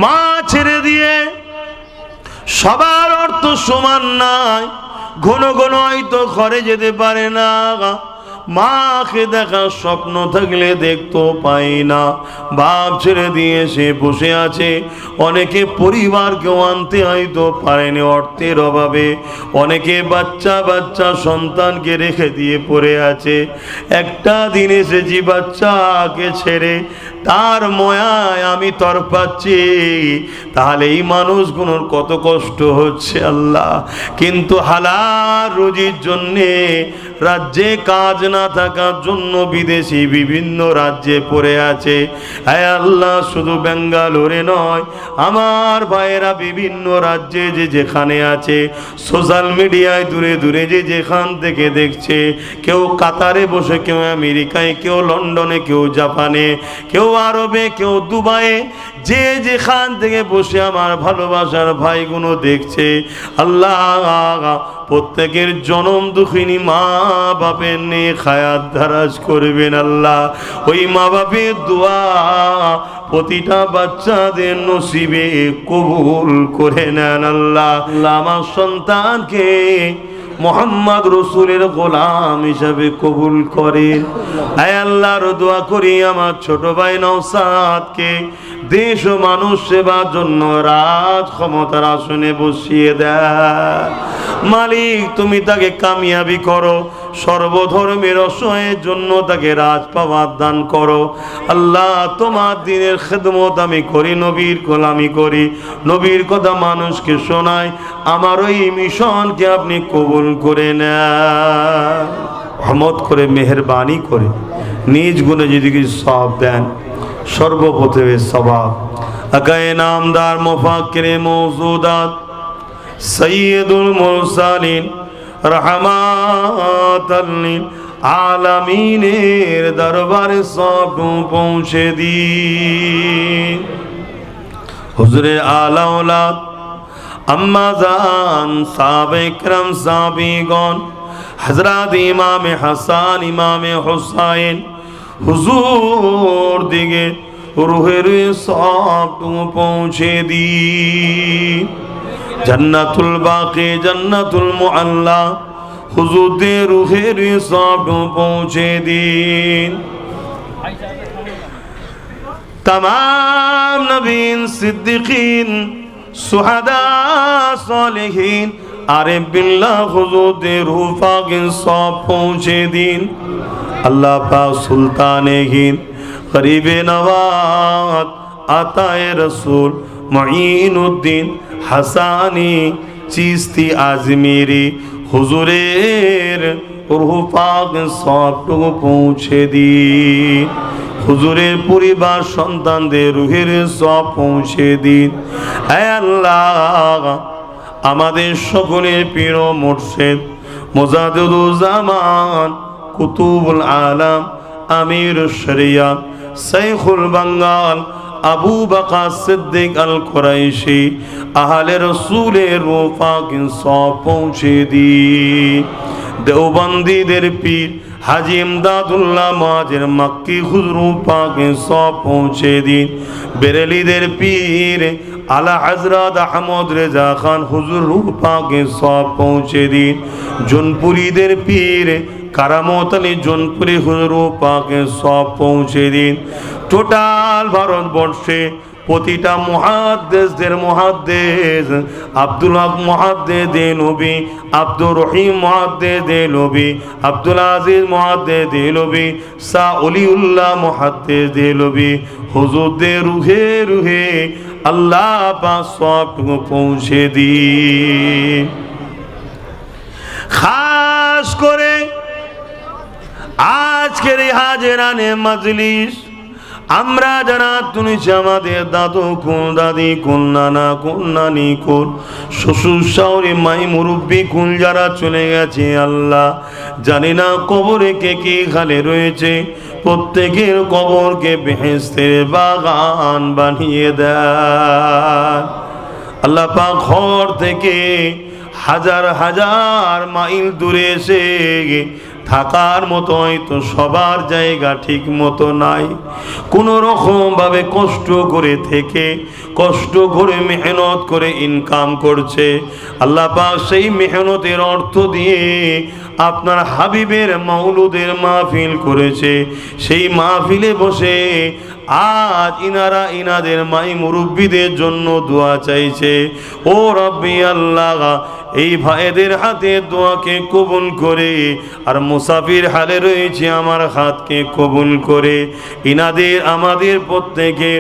মা ছেড়ে দিয়ে সবার অর্থ সমান নাই, ঘন ঘন হয়তো ঘরে যেতে পারে না, মাকে দেখার স্বপ্ন থাকলে দেখতেও পাই না, বাপ ছেড়ে দিয়ে সে বসে আছে। অনেকে পরিবারকেও আনতে হয়তো পারেনি অর্থের অভাবে, অনেকে বাচ্চা বাচ্চা সন্তানকে রেখে দিয়ে পড়ে আছে। একটা দিন এসেছি বাচ্চাকে ছেড়ে, তার ময়ায় আমি তরপাচ্ছি, তাহলে এই মানুষগুলোর কত কষ্ট হচ্ছে আল্লাহ। কিন্তু হালাল রুজির জন্যে রাজ্যে কাজ না থাকার জন্য বিদেশি বিভিন্ন রাজ্যে পড়ে আছে। হে আল্লাহ, শুধু বেঙ্গালুরে নয়, আমার ভাইয়েরা বিভিন্ন রাজ্যে যে যেখানে আছে, সোশ্যাল মিডিয়ায় দূরে দূরে যে যেখান থেকে দেখছে, কেউ কাতারে বসে, কেউ আমেরিকায়, কেউ লন্ডনে, কেউ জাপানে, কেউ আরবে, কেউ দুবাইয়ে, যে যেখান থেকে বসে আমার ভালোবাসার ভাইগুলো দেখছে, আল্লাহ প্রত্যেকের জনম দুঃখিনী মা বাপের নিয়ে খায়াত ধারাজ করবেন আল্লাহ। ওই মা বাপের দোয়া প্রতিটা বাচ্চাদের নসিবে কবুল করে নেন আল্লাহ। আমার সন্তানকে মোহাম্মদ রসুলের গোলাম হিসাবে কবুল করেন। আয় আল্লাহর দোয়া করি আমার ছোট ভাই নওশাদকে দেশ ও মানুষ সেবার জন্য রাজ ক্ষমতার আসনে বসিয়ে দেয়। মালিক, তুমি তাকে কামিয়াবি করো, সর্বধর্মের অসহায়ের জন্য তাকে রাজ পাওয়ার দান করো। আল্লাহ, তোমার দিনের খেদমত আমি করি, নবীর গোলামি করি, নবীর কথা মানুষকে শোনাই। আমার ওই মিশনকে আপনি কবুল করে নেন, রহমত করে, মেহেরবানি করে নিজ গুণে যদি কিছু সওয়াব দেন, সর্বপ্রথমে সওয়াব আকায়ে নামদার মুফাক্কিরে মওজুদাত সৈয়দুল মুরসালিন রহমাতাল লিল আলামিনের দরবারে সব পৌঁছে দিন। হুজুরে আলা ওলাদ আম্মা জান সাহাবে کرام সাহাবীগণ, হযরত ইমামে হাসান, ইমামে হুসাইন হুজুর দিকে রুহের সব পৌঁছে দিন। জান্নাতুল বাকি, জান্নাতুল মুআল্লা হুজুরদের রুহের সব পৌঁছে দিন। तमाम नबीन, सिद्दीकीन, सुहदा, सालिहीन, आरिफ बिल्लाह हुजूर रूह पाक सब पहुँचे दिन। अल्लाह पाक सुल्ताने हिंद, गरीबे नवाज, आताए रसूल मुईनुद्दीन হাসানি চিস্তি আজমিরি হুজুরের রূহ পাক সবটুকু পৌঁছে দিন। হুজুরের পরিবার সন্তানদের রুহের সব পৌঁছে দিন। হে আল্লাহ, আমাদের সকলের পীর মুর্শিদ মুজাদ্দিদুজ্জামান কুতুবুল আলাম আমির শরিয়ত শাইখুল বাঙ্গাল আবু বকর সিদ্দিক আল কুরাইশি আহলে রসুলের রূহ পাক সব পৌঁছে দিন। দেওবন্দীদের পীর হাজী ইমদাদুল্লাহ মুহাজির মক্কি হুজুর পাক সব পৌঁছে দিন। বেরেলিদের পীর আলা হযরত আহমদ রেজা খান হুজুর রূহ পাক সব পৌঁছে দিন। জোনপুরীদের পীর কারামত আলী জোনপুরি হুজুর পাক সব পৌঁছে দিন। টোটাল ভারতবর্ষে প্রতিটা মুহাদ্দিসদের মুহাদ্দিস আব্দুল হক মুহাদ্দিস দেলবি, আব্দুর রহিম মুহাদ্দিস দেলবি, আব্দুল আজিজ মুহাদ্দিস দেলবি, শাহ ওলিউল্লাহ মুহাদ্দিস দেলবি হুজুরদের রুহে রুহে আল্লাহ পাক সবটুকু পৌঁছে দিন। খাস করে আজকের এই হাজেরানে মজলিস আমরা যারা শুনেছি, আমাদের দাদু কোন, দাদি কোন, নানা কোন, নানি কোন, শ্বশুর শাশুড়ি মাই মুরব্বী কোন যারা চলে গেছে, আল্লাহ জানি না কবরে কে কে খালে রয়েছে, প্রত্যেকের কবরকে বেহেশতের বাগান বানিয়ে দেয়। আল্লাহ পাক ঘর থেকে হাজার হাজার মাইল দূরে এসে থাকার মতো হয়তো সবার জায়গা ঠিক মতো নাই, কোনো রকমভাবে কষ্ট করে থেকে কষ্ট করে মেহনত করে ইনকাম করছে। আল্লাহ পাক সেই মেহনতের অর্থ দিয়ে আপনার হাবিবের মাউলুদের মাহফিল করেছে। সেই মাহফিলে বসে আজ ইনারা ইনাদের মাই মুরব্বীদের জন্য দোয়া চাইছে। ও রব্বি আল্লাহ, এই ভাইদের হাতে দোয়াকে কবুল করে, আর মুসাফির হালে রয়েছে আমার হাতকে কবুল করে, ইনাদের আমাদের প্রত্যেকে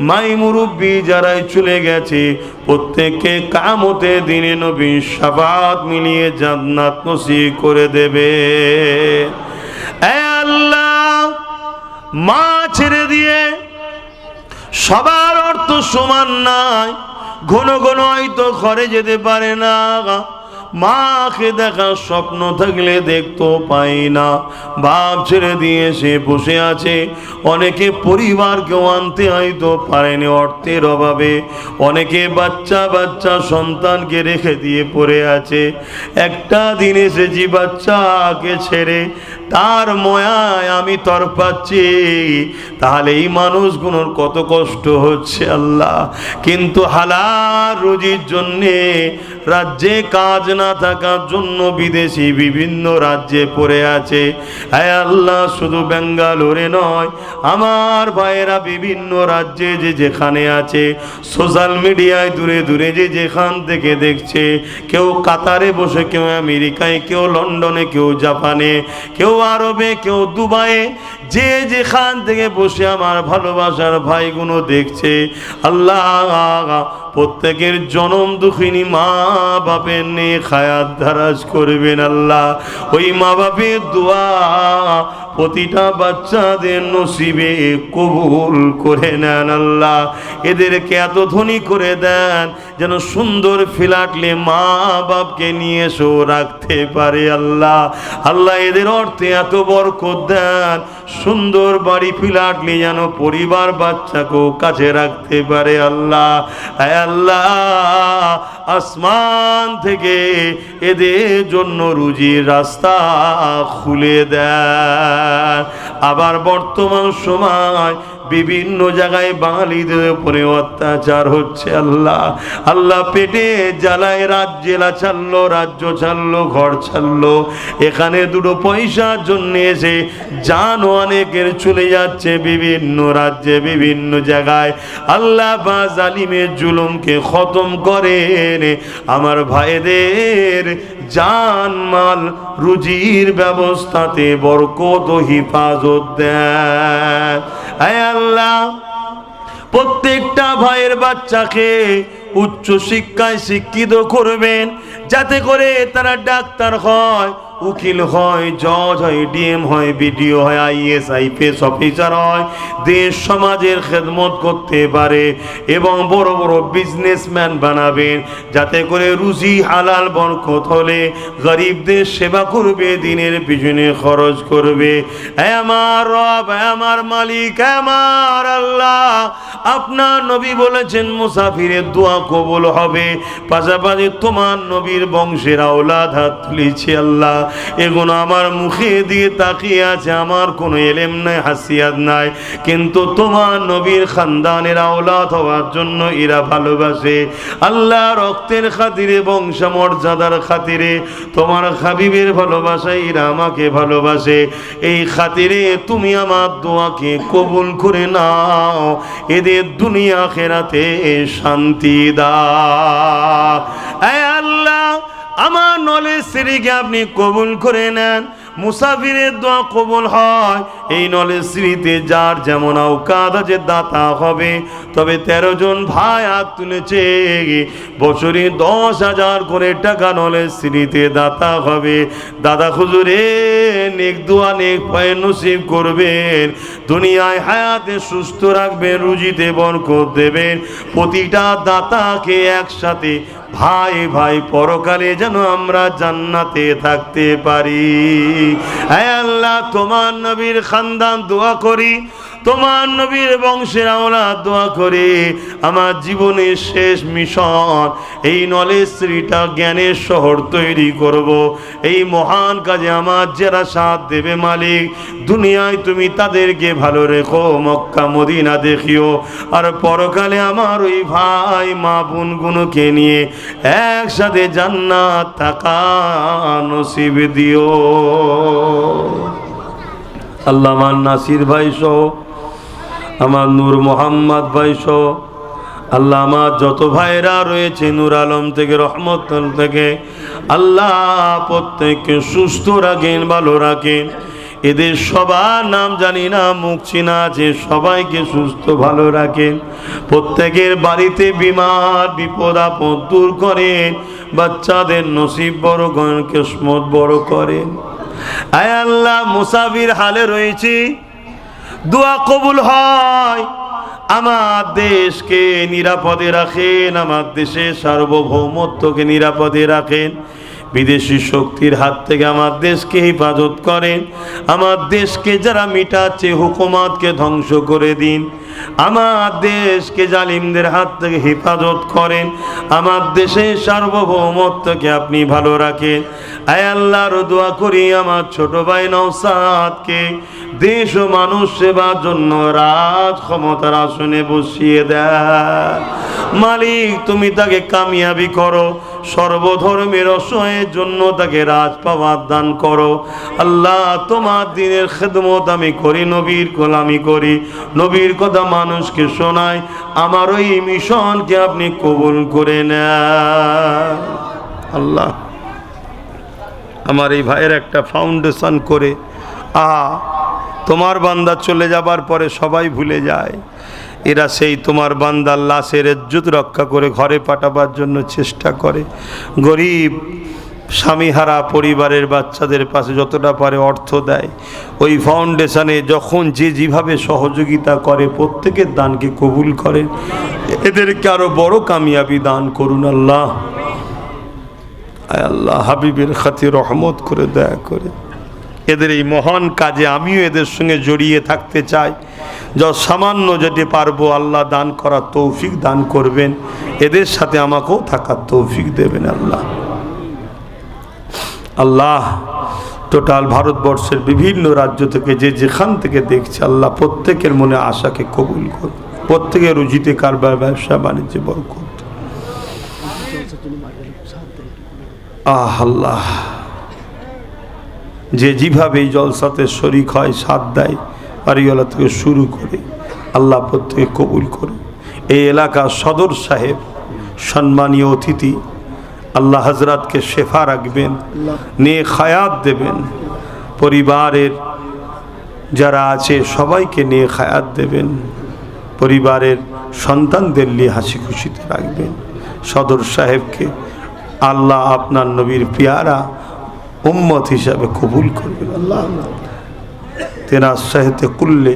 মাই মুরব্বী যারাই চলে গেছে প্রত্যেককে কিয়ামতের দিনে নবীর শাফাআত মিলিয়ে জান্নাত নসিব করে দেবে। এ আল্লাহ, মা ছেড়ে দিয়ে সবার অর্থ সমান নাই, ঘন ঘন হয়তো ঘরে যেতে পারে না, মাকে দেখার স্বপ্ন থাকলে দেখতেও পাই না, বাপ ছেড়ে দিয়ে সে বসে আছে। অনেকে পরিবারকেও আনতে হয়তো পারেনি অর্থের অভাবে, অনেকে বাচ্চা বাচ্চা সন্তানকে রেখে দিয়ে পড়ে আছে। একটা দিন এসেছি বাচ্চাকে ছেড়ে, তার ময়ায় আমি তরপাচ্ছি, তাহলে এই মানুষগুলোর কত কষ্ট হচ্ছে আল্লাহ। কিন্তু হালাল রুজির জন্যে রাজ্যে কাজ না থাকার জন্য বিদেশি বিভিন্ন রাজ্যে পড়ে আছে। হ্যাঁ আল্লাহ, শুধু বেঙ্গালোরে নয়, আমার ভাইয়েরা বিভিন্ন রাজ্যে যে যেখানে আছে, সোশ্যাল মিডিয়ায় দূরে দূরে যে যেখান থেকে দেখছে, কেউ কাতারে বসে, কেউ আমেরিকায়, কেউ লন্ডনে, কেউ জাপানে, কেউ আরবে, কেউ দুবাইয়ে, যে যেখান থেকে বসে আমার ভালোবাসার ভাইগুলো দেখছে, আল্লাহ প্রত্যেকের জনম দুঃখিনী মা বাপের নিয়ে খায়াত ধারাজ করবেন আল্লাহ। ওই মা বাপের দোয়া প্রতিটা বাচ্চাদের নসিবে কবুল করে নেন আল্লাহ। এদেরকে এত ধনী করে দেন যেন সুন্দর ফ্ল্যাটলে মা বাপকে নিয়ে এসেও রাখতে পারে আল্লাহ। আল্লাহ এদের অর্থে এত বরকত দেন, সুন্দর বাড়ি ফ্ল্যাটলে যেন পরিবার বাচ্চাকেও কাছে রাখতে পারে আল্লাহ। আল্লাহ আসমান থেকে এদের জন্য রুজির রাস্তা খুলে দেন। আবার বর্তমান সময় বিভিন্ন জায়গায় বাঙালিদের উপরে অত্যাচার হচ্ছে আল্লাহ। আল্লাহ পেটে জ্বালায় জেলা ছাড়লো, রাজ্য ছাড়লো, ঘর ছাড়লো, এখানে দুটো পয়সার জন্য এসে জান অনেকের চলে যাচ্ছে বিভিন্ন রাজ্যে বিভিন্ন জায়গায়। আল্লাহ বা জালিমের জুলুমকে খতম করেন, আমার ভাইদের জান মাল রুজির ব্যবস্থাতে বরকত ও হিফাজত দেন। আয় আল্লাহ, প্রত্যেকটা ভাইয়ের বাচ্চাকে উচ্চ শিক্ষায় শিক্ষিত করবেন, যাতে করে তারা ডাক্তার হয়, উকিল হয়, জজ হয়, ডিএম হয়, বিডিও হয়, আইএস আইপিএস অফিসার হয়, দেশ সমাজের খেদমত করতে পারে, এবং বড় বড় বিজনেসম্যান বানাবেন, যাতে করে রুজি হালাল বরকত হলে গরিবদের সেবা করবে, দিনের পিছনে খরচ করবে। হে আমার রব, হে আমার মালিক, হে আমার আল্লাহ, আপনার নবী বলেছেন মুসাফিরের দোয়া কবুল হবে, পাশাপাশি তোমার নবীর বংশের আওলাদ হাত তুলেছে আল্লাহ, এগুলো আমার মুখে দিয়ে তাকিয়ে আছে, আমার কোনো এলেম নাই, হাসিয়াত নাই, কিন্তু তোমার নবীর খানদানের আওলাদ হওয়ার জন্য এরা ভালোবাসে আল্লাহ। রক্তের খাতিরে, বংশমর্যাদার খাতিরে, তোমার হাবিবের ভালোবাসায় এরা আমাকে ভালোবাসে। এই খাতিরে তুমি আমার দোয়াকে কবুল করে নাও, এদের দুনিয়া আখিরাতে শান্তি দাও। হে আল্লাহ, আমার নলেজ শ্রীকে আপনি কবুল করে নেন। মুসাফিরের দোয়া কবুল হয়, এই নলেজ শ্রীতে যার যেমন আওকাত আছে দাতা হবে। তবে 13 জন ভাই হাত তুলেছে, বছরে 10,000 করে টাকা নলেজ শ্রীতে দাতা হবে। দাদা হুজুরে নেক দোয়া নেক পায়ে নসিব করবেন, দুনিয়ায় হায়াতে সুস্থ রাখবেন, রুজিতে বরকত দেবেন। প্রতিটা দাতাকে একসাথে ভাই ভাই পরকালে যেন আমরা জান্নাতে থাকতে পারি। হে আল্লাহ, তোমার নবীর খানদান দোয়া করি, তোমার নবীর বংশের আওলাদ দোয়া করে আমার জীবনের শেষ মিশন এই নলেজ সিটিটা জ্ঞানের শহর তৈরি করব। এই মহান কাজে আমার যারা সাথ দেবে মালিক, দুনিয়ায় তুমি তাদেরকে ভালো রেখো, মক্কা মদিনা দেখিও, আর পরকালে আমার ওই ভাই মা বোনগুলোকে নিয়ে একসাথে জান্নাত থাকা নসিব দিও। আল্লাহ আমার নাসির ভাই সহ, আমার নূর মোহাম্মদ ভাই সহ, আল্লাহ আমার যত ভাইরা রয়েছে নূর আলম থেকে, রহমত থেকে, আল্লাহ প্রত্যেককে সুস্থ রাখেন, ভালো রাখেন। এদের সবার নাম জানি না, মুখ চিনা আছে, সবাইকে সুস্থ ভালো রাখেন। প্রত্যেকের বাড়িতে বিমার বিপদ আপদ দূর করেন, বাচ্চাদের নসিব বড় করেন, কিসমত বড় করেন। আয় আল্লাহ, মুসাফির হালে রয়েছি, দোয়া কবুল হয়। আমার দেশকে নিরাপদে রাখেন, আমার দেশের সার্বভৌমত্বকে নিরাপদে রাখেন। বিদেশি শক্তির হাত থেকে আমার দেশকে হেফাজত করেন। আমার দেশকে যারা মিটাচ্ছে হুকুমতকে ধ্বংস করে দিন। আমার দেশকে জালিমদের হাত থেকে হেফাজত করেন। আমার দেশের সার্বভৌমত্বকে আপনি ভালো রাখেন। আয় আল্লাহর দোয়া করি আমার ছোট ভাই নওশাদকে দেশ ও মানুষ সেবার জন্য রাজ ক্ষমতার আসনে বসিয়ে দেয়। মালিক তুমি তাকে কামিয়াবি করো, সর্বধর্মের অসহায়ের জন্য তাকে রাজ পাওয়ার দান করো। আল্লাহ তোমার দিনের খেদমত আমি করি, নবীর গোলামি করি, নবীর কথা মানুষকে শোনাই। আমার ওই মিশনকে আপনি কবুল করে নেন। আল্লাহ আমার এই ভাইয়ের একটা ফাউন্ডেশন করে, তোমার বান্দা চলে যাবার পরে সবাই ভুলে যায়, এরা সেই তোমার বান্দার লাশের ইজ্জত রক্ষা করে ঘরে পাঠাবার জন্য চেষ্টা করে। গরিব স্বামীহারা পরিবারের বাচ্চাদের পাশে যতটা পারে অর্থ দেয়। ওই ফাউন্ডেশনে যখন যে যেভাবে সহযোগিতা করে প্রত্যেকের দানকে কবুল করেন, এদেরকে আরো বড় কামিয়াবি দান করুন। আল্লাহ আয় আল্লাহ হাবিবের খাতির রহমত করে দয়া করে এদের এই মহান কাজে আমিও এদের সঙ্গে জড়িয়ে থাকতে চাই। যা সামান্য যেটি পারবো আল্লাহ দান করার তৌফিক দান করবেন, এদের সাথে আমাকেও থাকার তৌফিক দেবেন। আল্লাহ আল্লাহ টোটাল ভারতবর্ষের বিভিন্ন রাজ্য থেকে যে যেখান থেকে দেখছে আল্লাহ প্রত্যেকের মনে আশাকে কবুল করুন, প্রত্যেকের রুজিতে কারবার ব্যবসা বাণিজ্যে বরকত। আল্লাহ যে যেভাবে এই জলসাতে শরীক হয়, সাথ দেয়, বাড়িওয়ালা থেকে শুরু করে আল্লাহ প্রত্যেকে কবুল করে। এই এলাকার সদর সাহেব সম্মানীয় অতিথি, আল্লাহ হজরতকে শেফা রাখবেন, নেক হায়াত দেবেন। পরিবারের যারা আছে সবাইকে নেক হায়াত দেবেন। পরিবারের সন্তানদের নিয়ে হাসি খুশিতে রাখবেন। সদর সাহেবকে আল্লাহ আপনার নবীর পিয়ারা উম্মত হিসাবে কবুল করবেন। আল্লাহ তেনার সাহেতে কুল্লে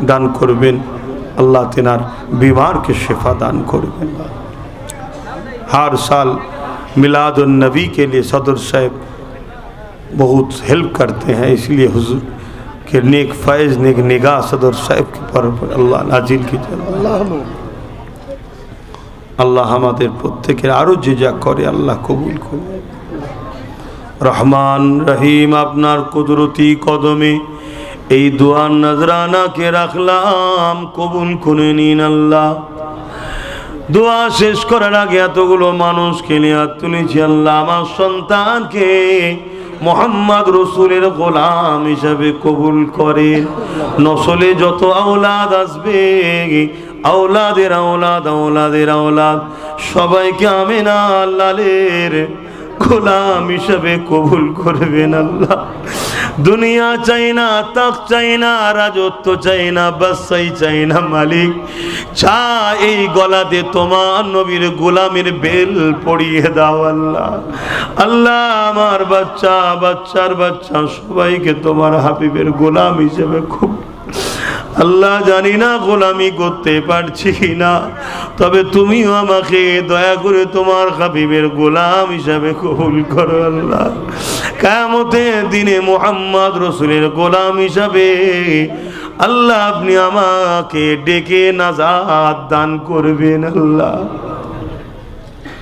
দান করবেন। अल्लाह तेनार बीमार के शिफा दान करबें। हर साल मिलादुन नबी के लिए सदर साहब बहुत हेल्प करते हैं, इसलिए हुजूर के नेक फैज़ नेक निगाह सदर साहब के पर अल्लाह नाजिल कीजिए। अल्लाह हमारे प्रत्येकेर आरो जे जा करे अल्लाह कबूल करे। रहमान रहीम आपनार कुदरती कदमे এই দোয়ার নজরানাকে রাখলাম, কবুল করে নিন আল্লাহ। দোয়া শেষ করার আগে এতগুলো মানুষকে নিয়ে হাত তুলেছি আল্লাহ, আমার সন্তানকে মোহাম্মদ রসুলের গোলাম হিসাবে কবুল করেন। নসলে যত আওলাদ আসবে, আওলাদের আওলাদ আওলাদের আওলাদ সবাইকে আমিনা লালের গোলাম হিসাবে কবুল করবেন আল্লাহ। দুনিয়া চাই না, তাক চাই না, রাজত্ব চাই না, বাদশাহী চাই না, মালিক চা এই গলাতে তোমার নবীর গোলামের বেল পড়িয়ে দাও আল্লাহ। আল্লাহ আমার বাচ্চা বাচ্চার বাচ্চা সবাইকে তোমার হাবিবের গোলাম হিসেবে খুব আল্লাহ জানি না গোলামি করতে পারছি না, তবে তুমিও আমাকে দয়া করে তোমার হাবিবের গোলাম হিসাবে কবুল করো আল্লাহ। কিয়ামতের দিনে মুহাম্মদ রসুলের গোলাম হিসাবে আল্লাহ আপনি আমাকে ডেকে নাজাত দান করবেন আল্লাহ।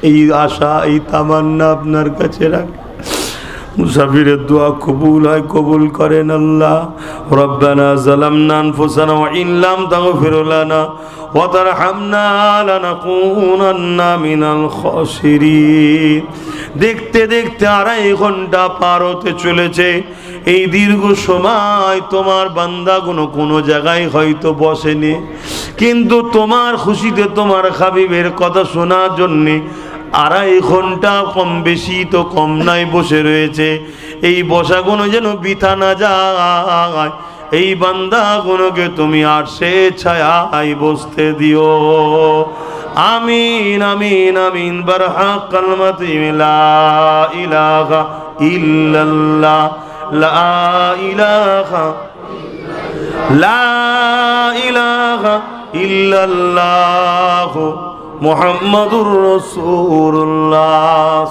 এই আশা এই তামান্না আপনার কাছে রাখ। মুসাফিরের দোয়া কবুল হয়, কবুল করেন আল্লাহ। রব্বানা যালামনা আনফুসানা ওয়া ইন লাম তাগফির লানা ওয়া তারহামনা লানাকুনান্না মিনাল খাসিরিন। দেখতে দেখতে 2.5 ঘন্টা পার হতে চলেছে। এই দীর্ঘ সময় তোমার বান্দাগুলো কোনো জায়গায় হয়তো বসেনি, কিন্তু তোমার খুশিতে তোমার হাবিবের কথা শোনার জন্যে 2.5 ঘন্টা কম বেশি তো কম নাই বসে রয়েছে। এই বসাগুলো যেন বৃথা না যায়, এই বান্দাগুলোকে তুমি আরশে ছায়ায় বসতে দিও। আমিন আমিন আমিন। বারহাক কালমাতি লা ইলাহা ইল্লাল্লাহ, লা ইলাহা ইল্লাল্লাহ মুহাম্মাদুর রাসূলুল্লাহ।